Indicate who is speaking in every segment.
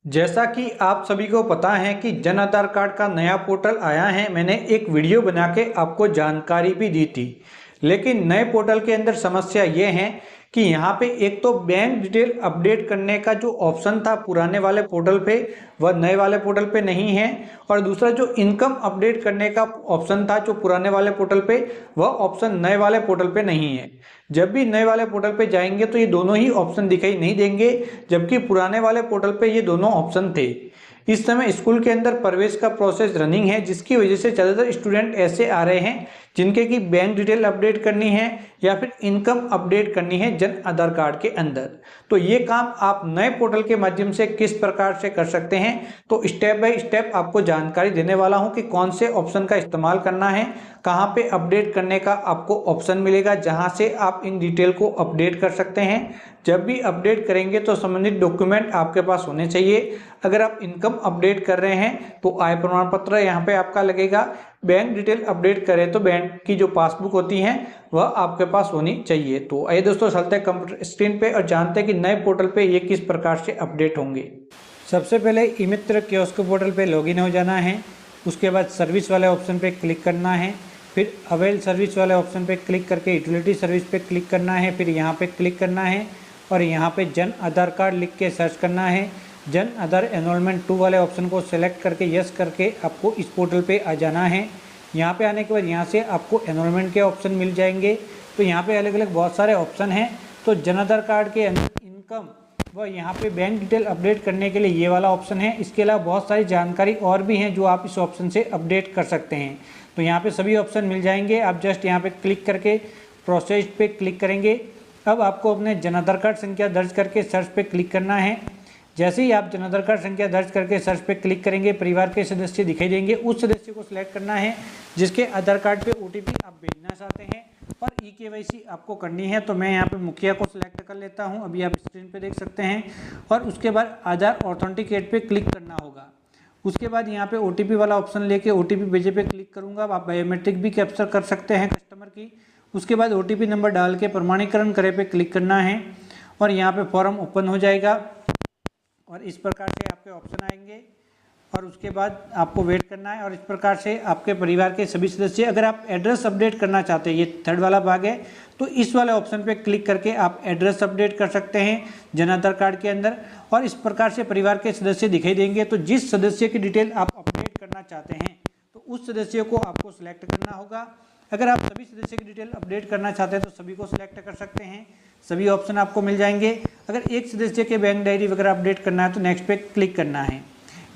Speaker 1: जैसा कि आप सभी को पता है कि जन आधार कार्ड का नया पोर्टल आया है। मैंने एक वीडियो बना के आपको जानकारी भी दी थी, लेकिन नए पोर्टल के अंदर समस्या ये है कि यहाँ पे एक तो बैंक डिटेल अपडेट करने का जो ऑप्शन था पुराने वाले पोर्टल पे वह नए वाले पोर्टल पे नहीं है, और दूसरा जो इनकम अपडेट करने का ऑप्शन था जो पुराने वाले पोर्टल पे वह ऑप्शन नए वाले पोर्टल पे नहीं है। जब भी नए वाले पोर्टल पे जाएंगे तो ये दोनों ही ऑप्शन दिखाई नहीं देंगे, जबकि पुराने वाले पोर्टल पे ये दोनों ऑप्शन थे। इस समय स्कूल के अंदर प्रवेश का प्रोसेस रनिंग है, जिसकी वजह से ज़्यादातर स्टूडेंट ऐसे आ रहे हैं जिनके की बैंक डिटेल अपडेट करनी है या फिर इनकम अपडेट करनी है जन आधार कार्ड के अंदर। तो ये काम आप नए पोर्टल के माध्यम से किस प्रकार से कर सकते हैं, तो स्टेप बाय स्टेप आपको जानकारी देने वाला हूं कि कौन से ऑप्शन का इस्तेमाल करना है, कहां पे अपडेट करने का आपको ऑप्शन मिलेगा जहां से आप इन डिटेल को अपडेट कर सकते हैं। जब भी अपडेट करेंगे तो संबंधित डॉक्यूमेंट आपके पास होने चाहिए। अगर आप इनकम अपडेट कर रहे हैं तो आय प्रमाण पत्र यहाँ पे आपका लगेगा। बैंक डिटेल अपडेट करें तो बैंक की जो पासबुक होती है वह आपके पास होनी चाहिए। तो आइए दोस्तों चलते हैं कंप्यूटर स्क्रीन पे और जानते हैं कि नए पोर्टल पे ये किस प्रकार से अपडेट होंगे। सबसे पहले ई मित्र कियोस्क पोर्टल पे लॉगिन हो जाना है। उसके बाद सर्विस वाले ऑप्शन पे क्लिक करना है, फिर अवेल सर्विस वाले ऑप्शन पे क्लिक करके यूटिलिटी सर्विस पे क्लिक करना है, फिर यहाँ पे क्लिक करना है और यहाँ पे जन आधार कार्ड लिख के सर्च करना है। जन आधार एनरोलमेंट 2 वाले ऑप्शन को सेलेक्ट करके यस करके आपको इस पोर्टल पे आ जाना है। यहाँ पे आने के बाद यहाँ से आपको एनरोलमेंट के ऑप्शन मिल जाएंगे। तो यहाँ पे अलग अलग बहुत सारे ऑप्शन हैं। तो जन आधार कार्ड के अंदर इनकम व यहाँ पे बैंक डिटेल अपडेट करने के लिए ये वाला ऑप्शन है। इसके अलावा बहुत सारी जानकारी और भी हैं जो आप इस ऑप्शन से अपडेट कर सकते हैं। तो यहाँ पे सभी ऑप्शन मिल जाएंगे। आप जस्ट यहाँ पे क्लिक करके प्रोसेस पे क्लिक करेंगे। अब आपको अपने जन आधार कार्ड संख्या दर्ज करके सर्च पे क्लिक करना है। जैसे ही आप जन आधार कार्ड संख्या दर्ज करके सर्च पे क्लिक करेंगे परिवार के सदस्य दिखाई देंगे। उस सदस्य को सिलेक्ट करना है जिसके आधार कार्ड पे OTP आप भेजना चाहते हैं और eKYC आपको करनी है। तो मैं यहाँ पे मुखिया को सिलेक्ट कर लेता हूँ, अभी आप स्क्रीन पे देख सकते हैं। और उसके बाद आधार ऑथेंटिकेट पे क्लिक करना होगा। उसके बाद यहाँ पे OTP वाला ऑप्शन लेके OTP भेजे पे क्लिक करूँगा। आप बायोमेट्रिक भी कैप्चर कर सकते हैं कस्टमर की। उसके बाद OTP नंबर डाल के प्रमाणीकरण करे पे क्लिक करना है और यहाँ पे फॉर्म ओपन हो जाएगा और इस प्रकार से आपके ऑप्शन आएंगे और उसके बाद आपको वेट करना है। और इस प्रकार से आपके परिवार के सभी सदस्य, अगर आप एड्रेस अपडेट करना चाहते हैं, ये थर्ड वाला भाग है, तो इस वाले ऑप्शन पे क्लिक करके आप एड्रेस अपडेट कर सकते हैं जन आधार कार्ड के अंदर। और इस प्रकार से परिवार के सदस्य दिखाई देंगे। तो जिस सदस्य की डिटेल आप अपडेट करना चाहते हैं तो उस सदस्य को आपको सिलेक्ट करना होगा। अगर आप सभी सदस्य की डिटेल अपडेट करना चाहते हैं तो सभी को सिलेक्ट कर सकते हैं। सभी ऑप्शन आपको मिल जाएंगे। अगर एक सदस्य के बैंक डायरी वगैरह अपडेट करना है तो नेक्स्ट पे क्लिक करना है।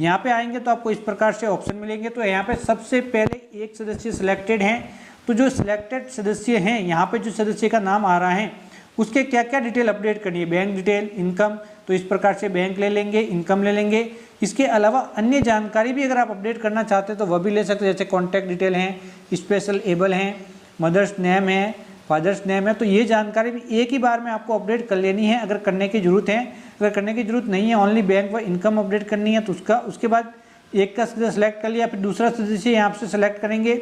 Speaker 1: यहाँ पे आएंगे तो आपको इस प्रकार से ऑप्शन मिलेंगे। तो यहाँ पे सबसे पहले एक सदस्य सिलेक्टेड हैं। तो जो सिलेक्टेड सदस्य हैं, यहाँ पे जो सदस्य का नाम आ रहा है उसके क्या क्या डिटेल अपडेट करनी है, बैंक डिटेल, इनकम, तो इस प्रकार से बैंक ले लेंगे, इनकम ले लेंगे। इसके अलावा अन्य जानकारी भी अगर आप अपडेट करना चाहते हैं तो वह भी ले सकते हैं, जैसे कॉन्टैक्ट डिटेल हैं, स्पेशल एबल हैं, मदर्स नेम है, फादर्स नेम है। तो ये जानकारी भी एक ही बार में आपको अपडेट कर लेनी है अगर करने की ज़रूरत है। अगर करने की ज़रूरत नहीं है, ओनली बैंक व इनकम अपडेट करनी है तो उसके बाद एक का सदस्य सेलेक्ट कर लिया, फिर दूसरा सदस्य यहाँ से सेलेक्ट करेंगे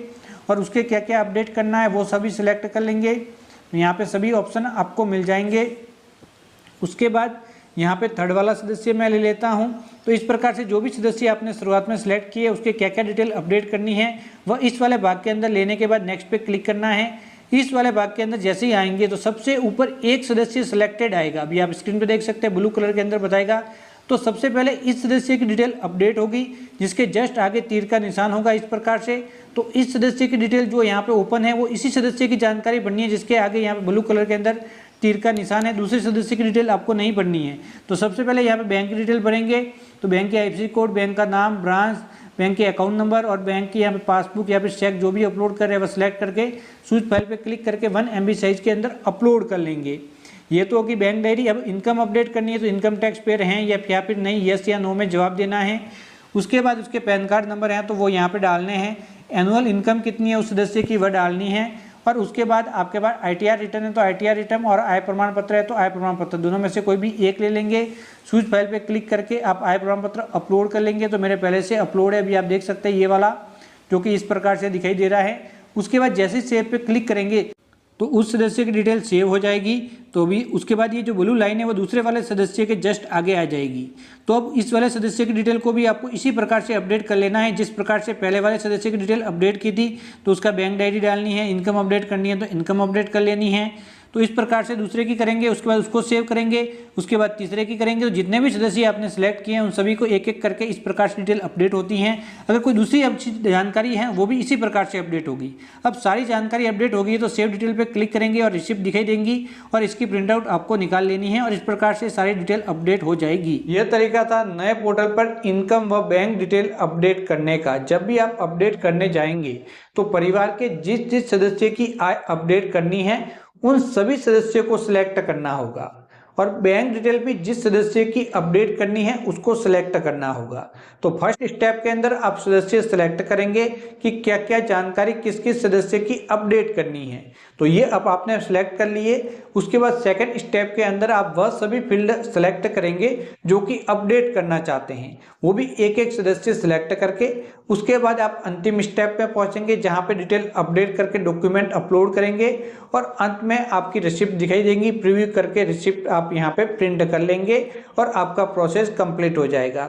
Speaker 1: और उसके क्या क्या अपडेट करना है वो सभी सिलेक्ट कर लेंगे। तो यहाँ पे सभी ऑप्शन आपको मिल जाएंगे। उसके बाद यहाँ पे थर्ड वाला सदस्य मैं ले लेता हूँ। तो इस प्रकार से जो भी सदस्य आपने शुरुआत में सिलेक्ट किए उसके क्या क्या डिटेल अपडेट करनी है वह इस वाले भाग के अंदर लेने के बाद नेक्स्ट पे क्लिक करना है। इस वाले भाग के अंदर जैसे ही आएंगे तो सबसे ऊपर एक सदस्य सिलेक्टेड आएगा। अभी आप स्क्रीन पे देख सकते हैं, ब्लू कलर के अंदर बताएगा। तो सबसे पहले इस सदस्य की डिटेल अपडेट होगी जिसके जस्ट आगे तीर का निशान होगा इस प्रकार से। तो इस सदस्य की डिटेल जो यहाँ पे ओपन है वो इसी सदस्य की जानकारी भरनी है जिसके आगे यहाँ पे ब्लू कलर के अंदर तीर का निशान है। दूसरे सदस्य की डिटेल आपको नहीं भरनी है। तो सबसे पहले यहाँ पे बैंक की डिटेल भरेंगे। तो बैंक के IFSC कोड, बैंक का नाम, ब्रांच, बैंक के अकाउंट नंबर और बैंक की यहाँ पे पासबुक या फिर चेक जो भी अपलोड कर रहे हैं वह सिलेक्ट करके चूज फाइल पे क्लिक करके 1 MB साइज के अंदर अपलोड कर लेंगे। ये तो होगी बैंक डायरी। अब इनकम अपडेट करनी है तो इनकम टैक्स पेयर हैं या फिर नहीं, यस या नो में जवाब देना है। उसके बाद उसके पैन कार्ड नंबर हैं तो वो यहाँ पे डालने हैं। एनुअल इनकम कितनी है उस सदस्य की वह डालनी है। और उसके बाद आपके पास ITR रिटर्न है तो ITR रिटर्न और आय प्रमाण पत्र है तो आय प्रमाण पत्र, दोनों में से कोई भी एक ले लेंगे। चूज फाइल पे क्लिक करके आप आय प्रमाण पत्र अपलोड कर लेंगे। तो मेरे पहले से अपलोड है, अभी आप देख सकते हैं ये वाला, जो कि इस प्रकार से दिखाई दे रहा है। उसके बाद जैसे सेव पे क्लिक करेंगे तो उस सदस्य की डिटेल सेव हो जाएगी। तो भी उसके बाद ये जो ब्लू लाइन है वो दूसरे वाले सदस्य के जस्ट आगे आ जाएगी। तो अब इस वाले सदस्य की डिटेल को भी आपको इसी प्रकार से अपडेट कर लेना है जिस प्रकार से पहले वाले सदस्य की डिटेल अपडेट की थी। तो उसका बैंक डायरी डालनी है, इनकम अपडेट करनी है तो इनकम अपडेट कर लेनी है। तो इस प्रकार से दूसरे की करेंगे, उसके बाद उसको सेव करेंगे, उसके बाद तीसरे की करेंगे। तो जितने भी सदस्य आपने सेलेक्ट किए हैं उन सभी को एक एक करके इस प्रकार से डिटेल अपडेट होती हैं। अगर कोई दूसरी अच्छी जानकारी है वो भी इसी प्रकार से अपडेट होगी। अब सारी जानकारी अपडेट होगी तो सेव डिटेल पे क्लिक करेंगे और रिसिप्ट दिखाई देंगी और इसकी प्रिंट आउट आपको निकाल लेनी है और इस प्रकार से सारी डिटेल अपडेट हो जाएगी। यह तरीका था नए पोर्टल पर इनकम व बैंक डिटेल अपडेट करने का। जब भी आप अपडेट करने जाएंगे तो परिवार के जिस जिस सदस्य की आय अपडेट करनी है उन सभी सदस्यों को सिलेक्ट करना होगा और बैंक डिटेल भी जिस सदस्य की अपडेट करनी है उसको सिलेक्ट करना होगा। तो फर्स्ट स्टेप के अंदर आप सदस्य सिलेक्ट करेंगे कि क्या क्या जानकारी किस किस सदस्य की अपडेट करनी है। तो ये अब आपने सिलेक्ट कर लिए। उसके बाद सेकंड स्टेप के अंदर आप वह सभी फील्ड सेलेक्ट करेंगे जो कि अपडेट करना चाहते हैं, वो भी एक एक सदस्य सिलेक्ट करके। उसके बाद आप अंतिम स्टेप पे पहुंचेंगे जहां पे डिटेल अपडेट करके डॉक्यूमेंट अपलोड करेंगे और अंत में आपकी रिसिप्ट दिखाई देंगी। प्रीव्यू करके रिसिप्ट आप यहाँ पे प्रिंट कर लेंगे और आपका प्रोसेस कंप्लीट हो जाएगा।